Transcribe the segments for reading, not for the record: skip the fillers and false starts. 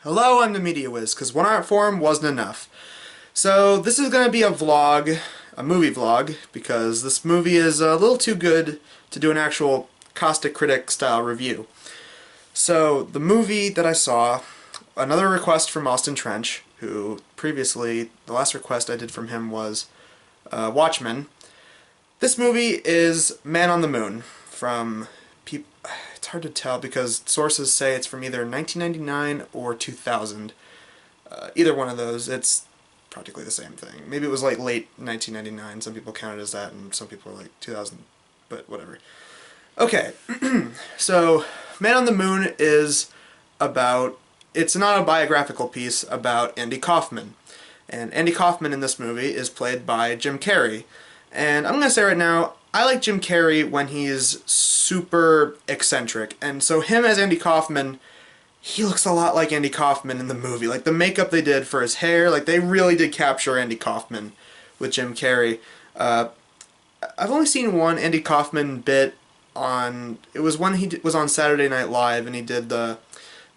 Hello, I'm the Media Wiz, because one art form wasn't enough. So this is going to be a vlog, a movie vlog, because this movie is a little too good to do an actual caustic critic style review. So the movie that I saw, another request from Austin Trench, who previously, the last request I did from him was Watchmen. This movie is Man on the Moon from it's hard to tell because sources say it's from either 1999 or 2000. Either one of those, it's practically the same thing. Maybe it was like late 1999. Some people count it as that, and some people are like 2000. But whatever. Okay, so Man on the Moon is about. It's an autobiographical piece about Andy Kaufman, and Andy Kaufman in this movie is played by Jim Carrey. And I'm gonna say right now, I like Jim Carrey when he's super eccentric, and so him as Andy Kaufman, he looks a lot like Andy Kaufman in the movie. Like the makeup they did for his hair, like they really did capture Andy Kaufman with Jim Carrey. I've only seen one Andy Kaufman bit on. It was when he was on Saturday Night Live and he did the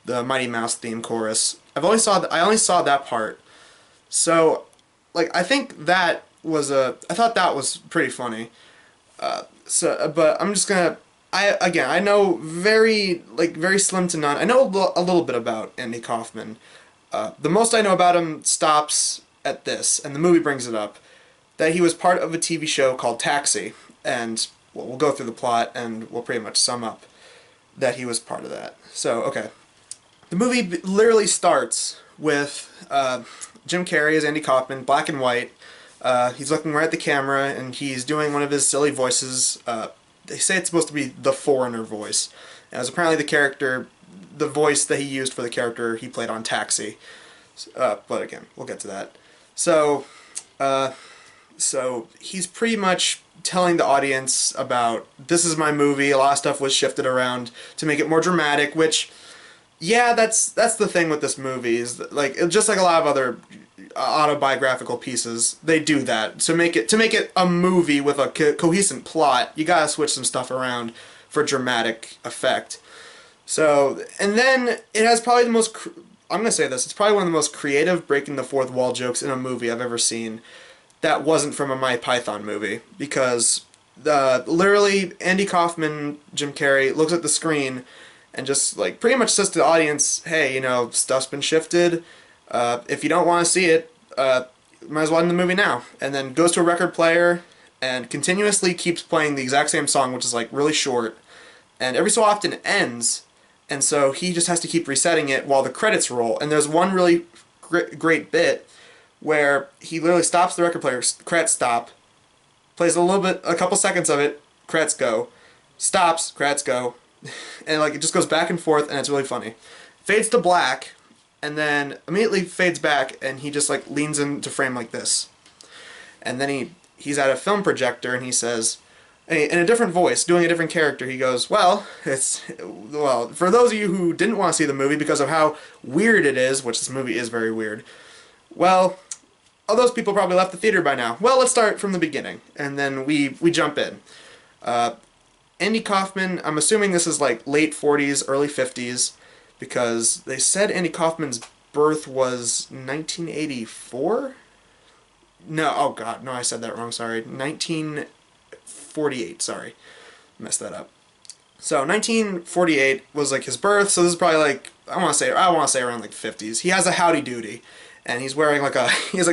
Mighty Mouse theme chorus. I only saw that part. So, like I think that was I thought that was pretty funny. But I'm just gonna. I know very slim to none. I know a little bit about Andy Kaufman. The most I know about him stops at this, and the movie brings it up, that he was part of a TV show called Taxi, and well, we'll go through the plot and we'll pretty much sum up that he was part of that. So, okay. The movie literally starts with Jim Carrey as Andy Kaufman, black and white. He's looking right at the camera and he's doing one of his silly voices. They say it's supposed to be the foreigner voice. And it was apparently the voice that he used for the character he played on Taxi. But again, we'll get to that. So he's pretty much telling the audience about, this is my movie, a lot of stuff was shifted around to make it more dramatic, which, yeah, that's the thing with this movie, is that, like, just like a lot of other autobiographical pieces, they do that. To make it a movie with a cohesive plot, you gotta switch some stuff around for dramatic effect. So, and then it has probably the most, I'm gonna say this, it's probably one of the most creative breaking the fourth wall jokes in a movie I've ever seen that wasn't from a My Python movie, because literally Andy Kaufman, Jim Carrey, looks at the screen and just like pretty much says to the audience, hey, stuff's been shifted. If you don't want to see it, might as well end the movie now. And then goes to a record player and continuously keeps playing the exact same song, which is like really short. And every so often it ends, and so he just has to keep resetting it while the credits roll. And there's one really great bit where he literally stops the record player, credits stop, plays a couple seconds of it, credits go, stops, credits go, and like it just goes back and forth, and it's really funny. Fades to black, and then immediately fades back, and he just like leans into frame like this. And then he's at a film projector, and he says, in a different voice, doing a different character, he goes, well, for those of you who didn't want to see the movie because of how weird it is, which this movie is very weird, well, all those people probably left the theater by now. Well, let's start from the beginning, and then we jump in. Andy Kaufman, I'm assuming this is like late 40s, early 50s, because they said Andy Kaufman's birth was 1984? No, oh god, no, I said that wrong, sorry. 1948, sorry. Messed that up. So 1948 was like his birth, so this is probably like, I want to say around like 50s. He has a howdy doody, and he's wearing like he's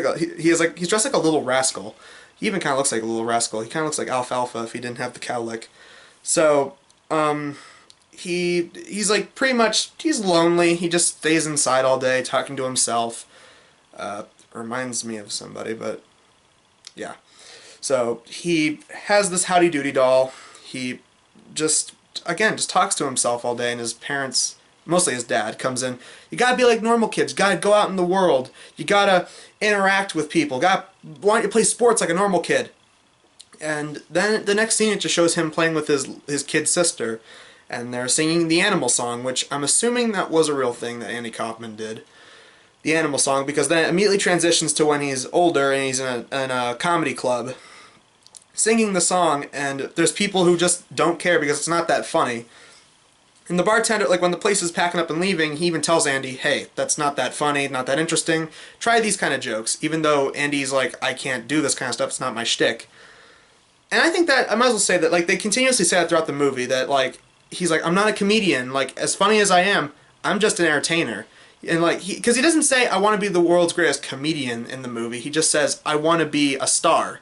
dressed like a little rascal. He even kind of looks like a little rascal. He kind of looks like Alfalfa if he didn't have the cowlick. So, he's like pretty much, he's lonely. He just stays inside all day talking to himself. Reminds me of somebody, but yeah. So he has this Howdy Doody doll. He just talks to himself all day, and his parents, mostly his dad, comes in. You gotta be like normal kids. You gotta go out in the world. You gotta interact with people. Why don't you play sports like a normal kid? And then the next scene, it just shows him playing with his kid sister, and they're singing the Animal Song, which I'm assuming that was a real thing that Andy Kaufman did. The Animal Song, because then it immediately transitions to when he's older and he's in a comedy club singing the song, and there's people who just don't care because it's not that funny. And the bartender, like when the place is packing up and leaving, he even tells Andy, hey, that's not that funny, not that interesting. Try these kind of jokes. Even though Andy's like, I can't do this kind of stuff, it's not my shtick. And I think that, I might as well say that, like, they continuously say that throughout the movie, that, like, he's like, I'm not a comedian. Like, as funny as I am, I'm just an entertainer. And, like, because he doesn't say, I want to be the world's greatest comedian in the movie. He just says, I want to be a star.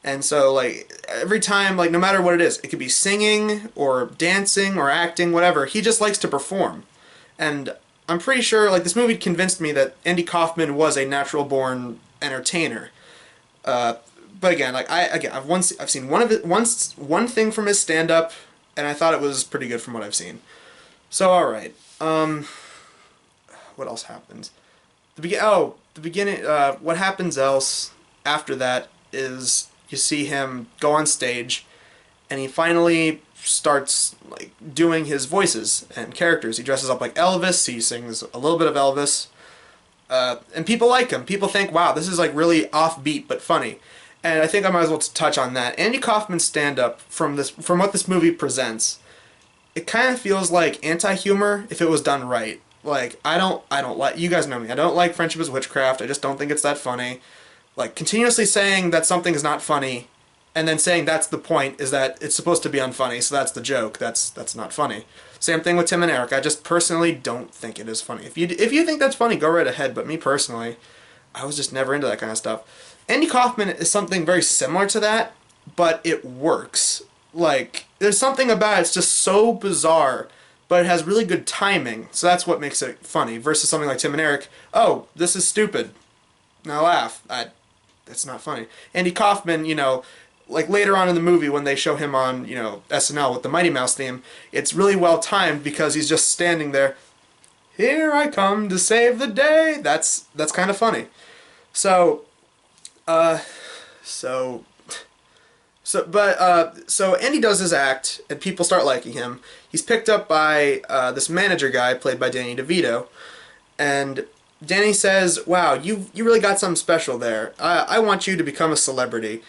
And so, like, every time, like, no matter what it is, it could be singing or dancing or acting, whatever, he just likes to perform. And I'm pretty sure, like, this movie convinced me that Andy Kaufman was a natural-born entertainer. But again, like, I've seen one thing from his stand-up, and I thought it was pretty good from what I've seen. So, alright. What else happens? The beginning, what happens else after that is you see him go on stage, and he finally starts, like, doing his voices and characters. He dresses up like Elvis, he sings a little bit of Elvis, and people like him. People think, wow, this is, like, really offbeat but funny. And I think I might as well touch on that. Andy Kaufman's stand-up, from what this movie presents, it kind of feels like anti-humor if it was done right. Like, I don't like, you guys know me, I don't like Friendship is Witchcraft, I just don't think it's that funny. Like, continuously saying that something is not funny, and then saying that's the point, is that it's supposed to be unfunny, so that's the joke, that's not funny. Same thing with Tim and Eric, I just personally don't think it is funny. If you think that's funny, go right ahead, but me personally, I was just never into that kind of stuff. Andy Kaufman is something very similar to that, but it works. Like, there's something about it, it's just so bizarre, but it has really good timing, so that's what makes it funny, versus something like Tim and Eric, oh, this is stupid, now laugh, that's not funny. Andy Kaufman, you know, like later on in the movie when they show him on, you know, SNL with the Mighty Mouse theme, it's really well timed because he's just standing there, here I come to save the day, that's kind of funny. So Andy does his act, and people start liking him. He's picked up by this manager guy, played by Danny DeVito, and Danny says, wow, you really got something special there. I want you to become a celebrity.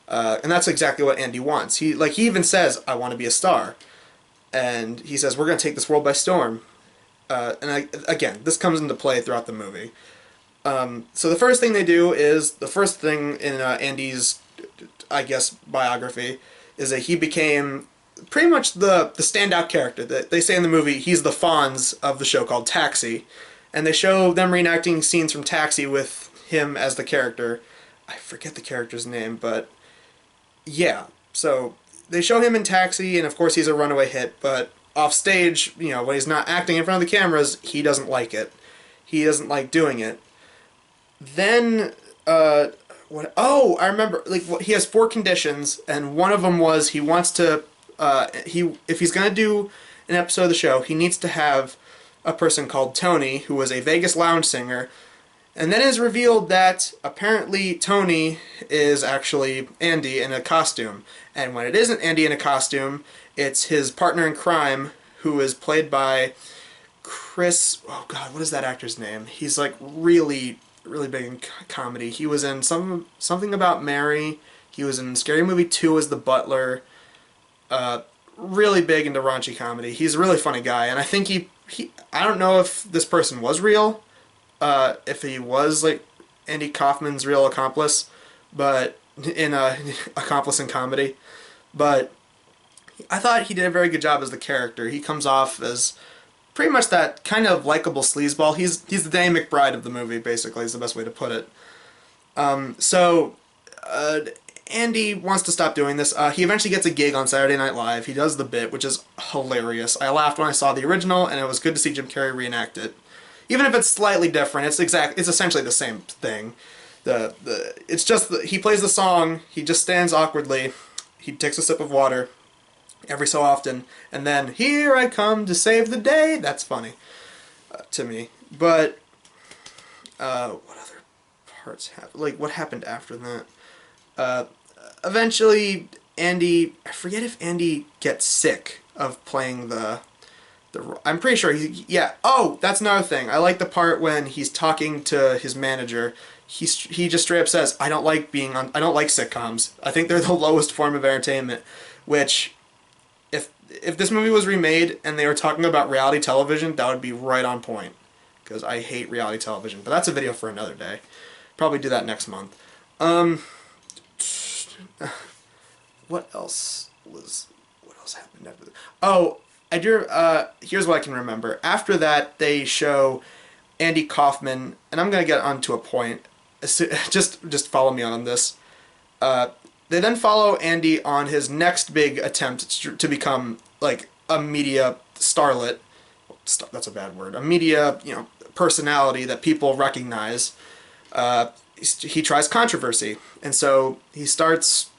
And that's exactly what Andy wants. He even says, I want to be a star. And he says, we're going to take this world by storm. Again, this comes into play throughout the movie. So the first thing they do is, the first thing in Andy's, I guess, biography, is that he became pretty much the standout character. They say in the movie, he's the Fonz of the show called Taxi. And they show them reenacting scenes from Taxi with him as the character. I forget the character's name, but yeah. So they show him in Taxi, and of course he's a runaway hit, but off stage, you know, when he's not acting in front of the cameras, he doesn't like it. He doesn't like doing it. Then, I remember, like, he has 4 conditions, and one of them was he wants to, if he's gonna do an episode of the show, he needs to have a person called Tony, who was a Vegas lounge singer, and then it is revealed that apparently Tony is actually Andy in a costume, and when it isn't Andy in a costume, it's his partner in crime, who is played by Chris, oh god, what is that actor's name? He's like really big in comedy. He was in something about Mary, he was in Scary Movie 2 as the butler, really big into raunchy comedy. He's a really funny guy, and I think I don't know if this person was real, if he was like Andy Kaufman's real accomplice, but accomplice in comedy, but I thought he did a very good job as the character. He comes off as pretty much that kind of likable sleazeball. He's the Danny McBride of the movie, basically, is the best way to put it. Andy wants to stop doing this. He eventually gets a gig on Saturday Night Live. He does the bit, which is hilarious. I laughed when I saw the original, and it was good to see Jim Carrey reenact it. Even if it's slightly different, it's essentially the same thing. It's just he plays the song, he just stands awkwardly, he takes a sip of water every so often, and then, here I come to save the day. That's funny to me. But what other parts happened? Like, what happened after that? Eventually, Andy, I forget if Andy gets sick of playing I'm pretty sure yeah. Oh, that's another thing. I like the part when he's talking to his manager. He just straight up says, I don't like sitcoms. I think they're the lowest form of entertainment, which, I don't know if this person was real. If he was like Andy Kaufman's real accomplice, I think they're the lowest form of entertainment, which, I don't know if this person was real. I think they're the lowest form of entertainment, which, I don't know if this person was real. I think they're the lowest form of entertainment, which, if this movie was remade and they were talking about reality television, that would be right on point. Because I hate reality television. But that's a video for another day. Probably do that next month. What else happened after that? Oh, here's what I can remember. After that, they show Andy Kaufman, and I'm gonna get onto a point. Just follow me on this. They then follow Andy on his next big attempt to become like a media starlet. That's a bad word. A media, personality that people recognize. He tries controversy, and so he starts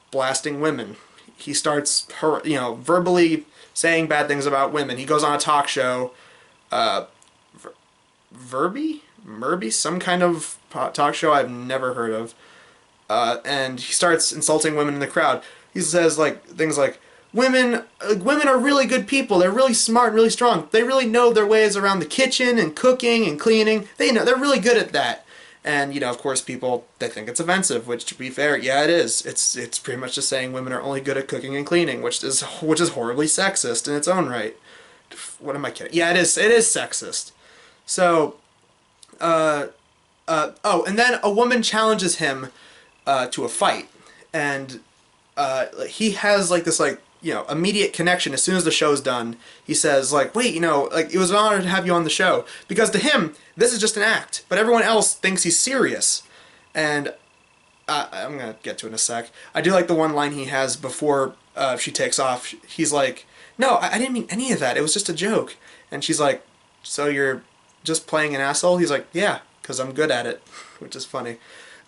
blasting women. He starts, verbally saying bad things about women. He goes on a talk show, Murby, some kind of talk show I've never heard of, and he starts insulting women in the crowd. He says things like, women are really good people. They're really smart and really strong. They really know their ways around the kitchen and cooking and cleaning. They're really good at that. And of course, people, they think it's offensive. Which, to be fair, yeah, it is. It's pretty much just saying women are only good at cooking and cleaning, which is horribly sexist in its own right. What am I kidding? Yeah, it is. It is sexist. So, and then a woman challenges him to a fight, and he has this immediate connection. As soon as the show's done, he says wait, it was an honor to have you on the show, because to him this is just an act, but everyone else thinks he's serious. And I'm gonna get to it in a sec. I do like the one line he has before she takes off. He's like, no, I didn't mean any of that, it was just a joke. And she's like, so you're just playing an asshole? He's like, yeah, because I'm good at it. Which is funny.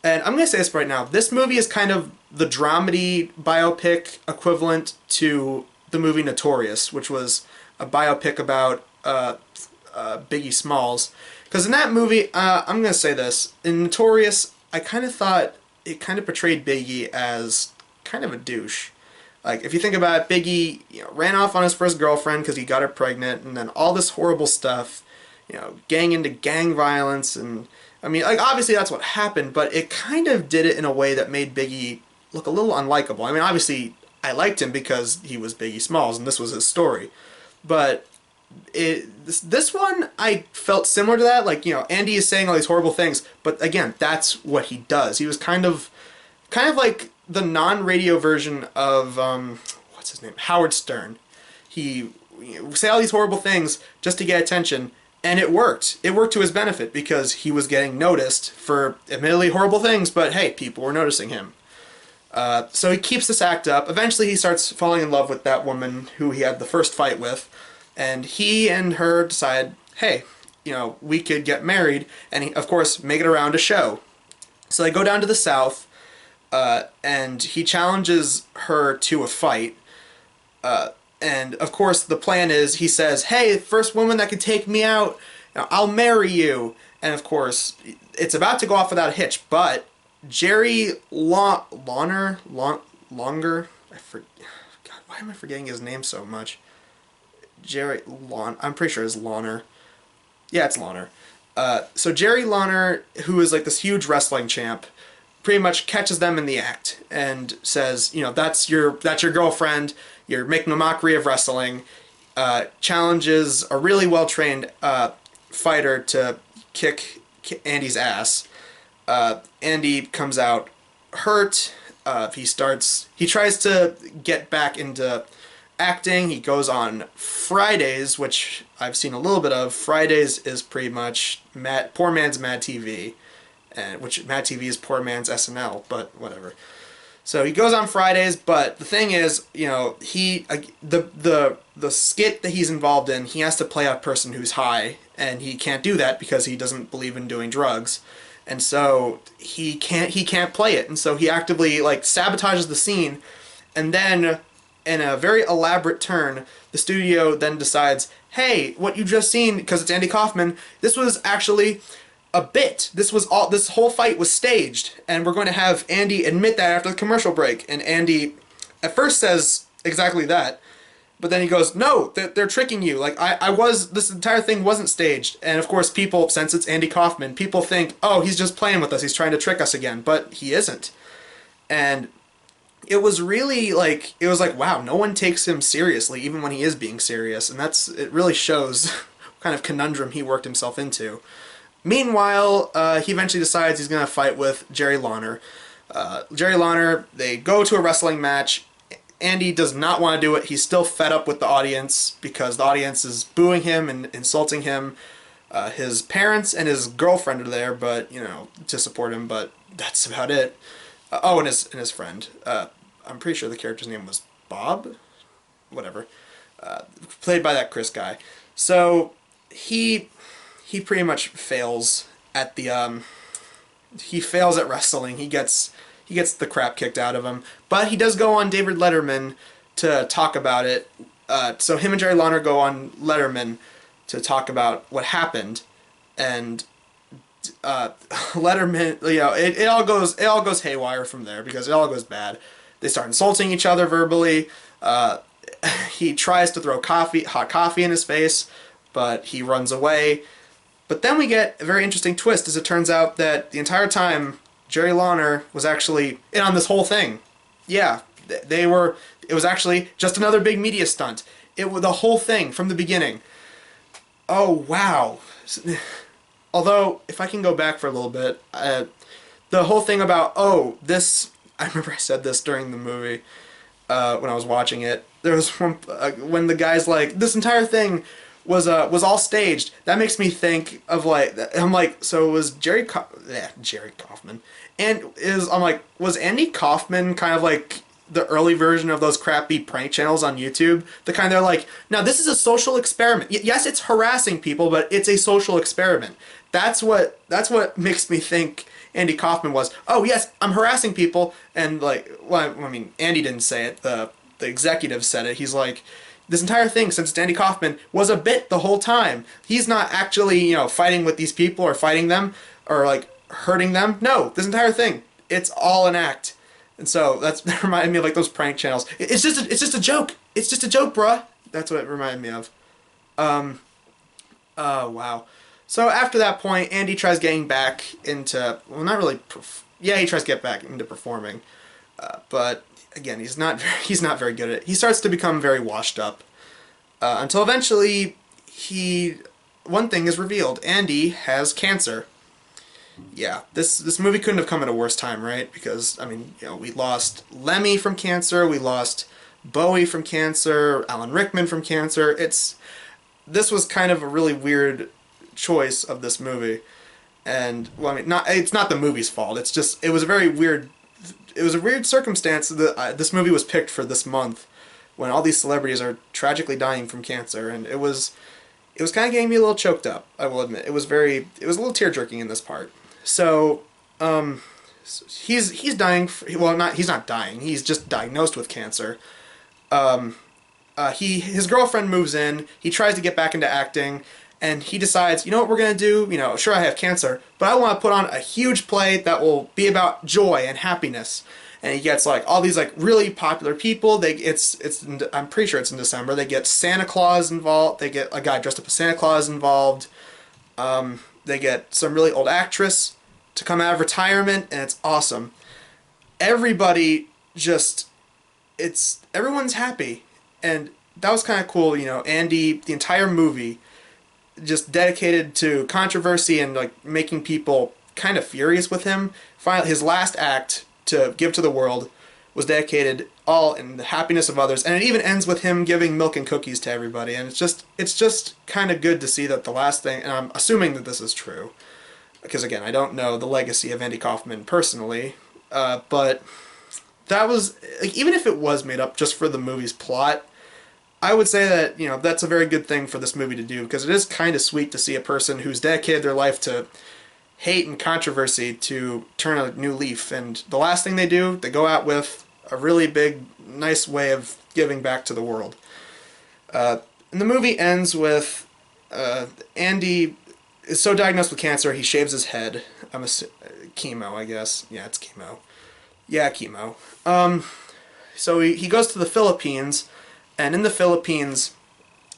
And I'm going to say this right now. This movie is kind of the dramedy biopic equivalent to the movie Notorious, which was a biopic about Biggie Smalls. Because in that movie, I'm going to say this. In Notorious, I kind of thought it kind of portrayed Biggie as kind of a douche. If you think about it, Biggie ran off on his first girlfriend because he got her pregnant, and then all this horrible stuff, getting into gang violence, and obviously that's what happened, but it kind of did it in a way that made Biggie look a little unlikable. Obviously I liked him because he was Biggie Smalls and this was his story, but this one I felt similar to that. Andy is saying all these horrible things, but again, that's what he does. He was kind of like the non-radio version of what's his name, Howard Stern. He would say all these horrible things just to get attention. And it worked. It worked to his benefit because he was getting noticed for admittedly horrible things, but hey, people were noticing him. So he keeps this act up. Eventually he starts falling in love with that woman who he had the first fight with. And he and her decide, hey, we could get married and, of course, make it around a show. So they go down to the South, and he challenges her to a fight. And, of course, the plan is, he says, hey, first woman that can take me out, I'll marry you. And, of course, it's about to go off without a hitch, but Jerry Longer, God, why am I forgetting his name so much? I'm pretty sure it's Lawner. Yeah, it's Lawner. So Jerry Lawner, who is this huge wrestling champ, pretty much catches them in the act and says, that's your girlfriend, you're making a mockery of wrestling, challenges a really well-trained fighter to kick Andy's ass. Andy comes out hurt. He tries to get back into acting. He goes on Fridays, which I've seen a little bit of. Fridays is pretty much poor man's Mad TV. Which Mad TV is poor man's SNL, but whatever. So he goes on Fridays, but the thing is, the skit that he's involved in, he has to play a person who's high, and he can't do that because he doesn't believe in doing drugs, and so he can't play it, and so he actively sabotages the scene, and then in a very elaborate turn, the studio then decides, hey, what you just seen, because it's Andy Kaufman, this was actually a bit. This whole fight was staged, and we're going to have Andy admit that after the commercial break. And Andy at first says exactly that, but then he goes, no, they're tricking you. This entire thing wasn't staged. And of course people, since it's Andy Kaufman, people think, oh, he's just playing with us, he's trying to trick us again, but he isn't. And it was really like, it was like, wow, no one takes him seriously even when he is being serious, and it really shows what kind of conundrum he worked himself into. Meanwhile, he eventually decides he's going to fight with Jerry Lawler. Jerry Lawler, they go to a wrestling match. Andy does not want to do it. He's still fed up with the audience because the audience is booing him and insulting him. His parents and his girlfriend are there, but to support him. But that's about it. Oh, and his friend. I'm pretty sure the character's name was Bob, whatever. Played by that Chris guy. So he pretty much fails at the he fails at wrestling. He gets the crap kicked out of him. But he does go on David Letterman to talk about it. So him and Jerry Lawler go on Letterman to talk about what happened, and Letterman, it all goes haywire from there because it all goes bad. They start insulting each other verbally. He tries to throw hot coffee in his face, but he runs away. But then we get a very interesting twist, as it turns out that the entire time Jerry Lawler was actually in on this whole thing. Yeah, it was actually just another big media stunt. It was the whole thing from the beginning. Oh, wow. Although, if I can go back for a little bit, the whole thing about, I remember I said this during the movie when I was watching it. There was one, when the guy's like, this entire thing was all staged. That makes me think of I'm like, so was Jerry Kaufman, and I'm like, was Andy Kaufman kind of like the early version of those crappy prank channels on YouTube? The kind they're like, now this is a social experiment. Yes, it's harassing people, but it's a social experiment. That's what makes me think Andy Kaufman was. Oh yes, I'm harassing people, and Andy didn't say it. The executive said it. He's like, this entire thing, since it's Andy Kaufman, was a bit the whole time. He's not actually, fighting with these people or fighting them or like hurting them. No, this entire thing, it's all an act. And so that reminded me of like those prank channels. It's just a joke. It's just a joke, bruh. That's what it reminded me of. Oh wow. So after that point, Andy tries getting back into, well, not really. He tries to get back into performing, but again, he's not very good at it. He starts to become very washed up until eventually one thing is revealed. Andy has cancer. Yeah, this movie couldn't have come at a worse time, right? Because we lost Lemmy from cancer, we lost Bowie from cancer, Alan Rickman from cancer. This was kind of a really weird choice of this movie, and it's not the movie's fault. It was a very weird. It was a weird circumstance that this movie was picked for this month, when all these celebrities are tragically dying from cancer, and it was kind of getting me a little choked up. I will admit, it was a little tear-jerking in this part. So, he's dying. He's not dying. He's just diagnosed with cancer. His girlfriend moves in. He tries to get back into acting, and he decides, you know what we're gonna do? Sure, I have cancer, but I want to put on a huge play that will be about joy and happiness. And he gets like all these like really popular people. I'm pretty sure it's in December. They get Santa Claus involved. They get a guy dressed up as Santa Claus involved. They get some really old actress to come out of retirement, and it's awesome. Everybody everyone's happy, and that was kind of cool. Andy, the entire movie, just dedicated to controversy and like making people kind of furious with him. Finally, his last act to give to the world was dedicated all in the happiness of others, and it even ends with him giving milk and cookies to everybody. And it's just kind of good to see that the last thing, and I'm assuming that this is true, because again, I don't know the legacy of Andy Kaufman personally, but that was, like, even if it was made up just for the movie's plot, I would say that, that's a very good thing for this movie to do, because it is kind of sweet to see a person who's dedicated their life to hate and controversy to turn a new leaf, and the last thing they do, they go out with a really big, nice way of giving back to the world. And the movie ends with Andy is so diagnosed with cancer, he shaves his head. Chemo, I guess. Yeah, it's chemo. Yeah, chemo. So he goes to the Philippines, and in the Philippines,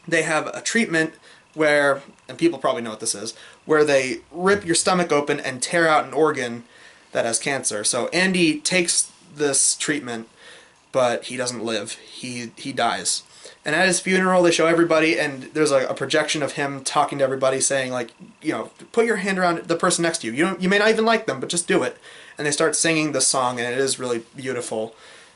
they have a treatment where, and people probably know what this is, where they rip your stomach open and tear out an organ that has cancer. So Andy takes this treatment, but he doesn't live. He dies. And at his funeral, they show everybody, and there's a projection of him talking to everybody, saying like, put your hand around the person next to you. You may not even like them, but just do it. And they start singing the song, and it is really beautiful.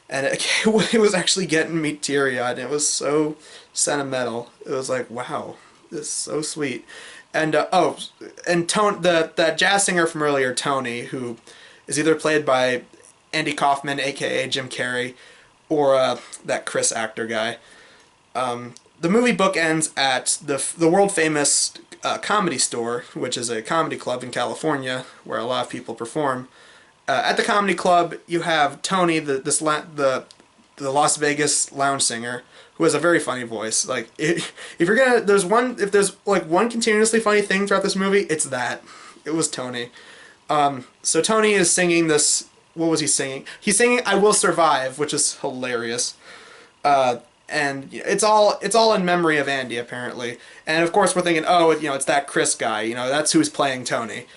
And it was actually getting me teary-eyed. It was so sentimental. It was like, wow, this is so sweet. And that jazz singer from earlier, Tony, who is either played by Andy Kaufman, aka Jim Carrey, or that Chris actor guy. The movie bookends at the world famous Comedy Store, which is a comedy club in California where a lot of people perform. At the comedy club, you have Tony, the Las Vegas lounge singer, who has a very funny voice. Like, if there's one continuously funny thing throughout this movie, it's that. It was Tony. So Tony is singing this. What was he singing? He's singing "I Will Survive," which is hilarious. And it's all in memory of Andy, apparently. And of course, we're thinking, oh, it's that Chris guy. That's who's playing Tony.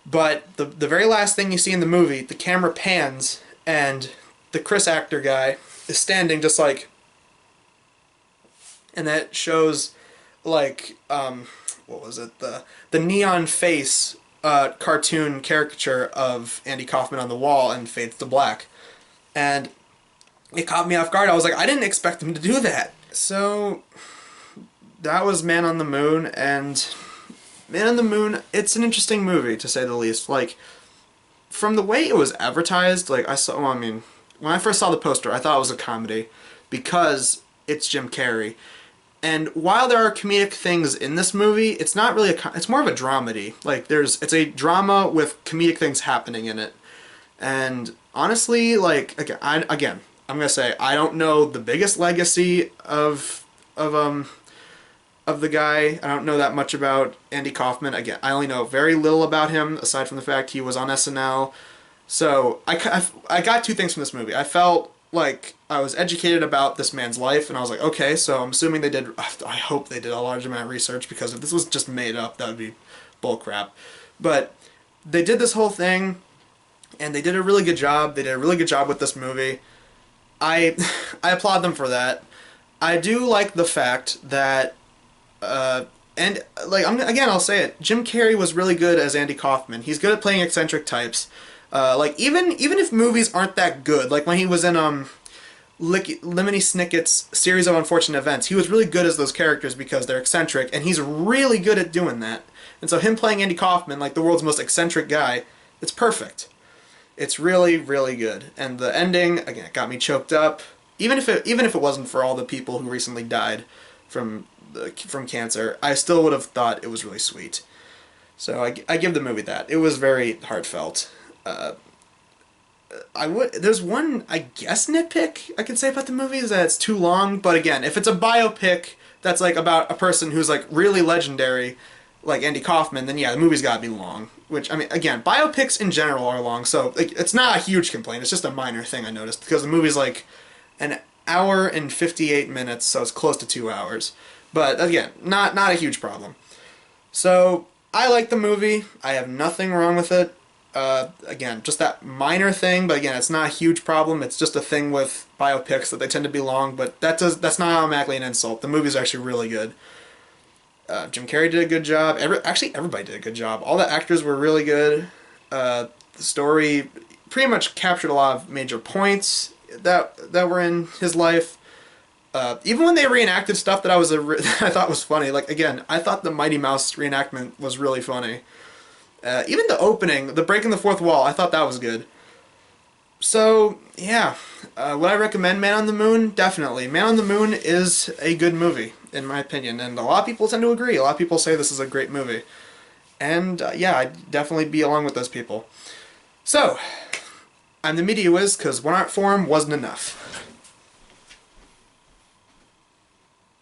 But the very last thing you see in the movie, the camera pans, and the Chris actor guy is standing just like, and that shows like what was it, the neon face cartoon caricature of Andy Kaufman on the wall, and fades to black. And it caught me off guard. I was like, I didn't expect him to do that. So that was Man on the Moon, and Man on the Moon, it's an interesting movie, to say the least. Like, from the way it was advertised, like, when I first saw the poster, I thought it was a comedy, because it's Jim Carrey. And while there are comedic things in this movie, it's not really it's more of a dramedy. Like, it's a drama with comedic things happening in it. And honestly, like, again, I'm gonna say, I don't know the biggest legacy of the guy. I don't know that much about Andy Kaufman. Again, I only know very little about him, aside from the fact he was on SNL. So I got two things from this movie. I felt like I was educated about this man's life, and I was like, okay, so I'm assuming I hope they did a large amount of research, because if this was just made up, that would be bullcrap. But they did this whole thing, and they did a really good job. They did a really good job with this movie. I applaud them for that. I do like the fact that, and like I'll say it, Jim Carrey was really good as Andy Kaufman. He's good at playing eccentric types. Like even if movies aren't that good, like when he was in Lemony Snicket's Series of Unfortunate Events, he was really good as those characters because they're eccentric, and he's really good at doing that. And so him playing Andy Kaufman, like the world's most eccentric guy, it's perfect. It's really, really good. And the ending, again, it got me choked up. Even if it wasn't for all the people who recently died from cancer, I still would have thought it was really sweet. So I give the movie that. It was very heartfelt. There's one, I guess, nitpick I can say about the movie, is that it's too long. But again, if it's a biopic that's like about a person who's like really legendary, like Andy Kaufman, then yeah, the movie's gotta be long. Which, I mean, again, biopics in general are long, so like, it's not a huge complaint. It's just a minor thing I noticed, because the movie's like an hour and 58 minutes, so it's close to 2 hours. But again, not a huge problem. So I like the movie. I have nothing wrong with it. Again, just that minor thing, but again, it's not a huge problem. It's just a thing with biopics that they tend to be long, but that's not automatically an insult. The movie's actually really good. Jim Carrey did a good job. Actually, everybody did a good job. All the actors were really good. The story pretty much captured a lot of major points that were in his life. Even when they reenacted stuff that I thought was funny. Like, again, I thought the Mighty Mouse reenactment was really funny. Even the opening, the breaking the fourth wall, I thought that was good. So, yeah. Would I recommend Man on the Moon? Definitely. Man on the Moon is a good movie, in my opinion, and a lot of people tend to agree. A lot of people say this is a great movie. And, yeah, I'd definitely be along with those people. So, I'm the Media Wiz, because one art form wasn't enough.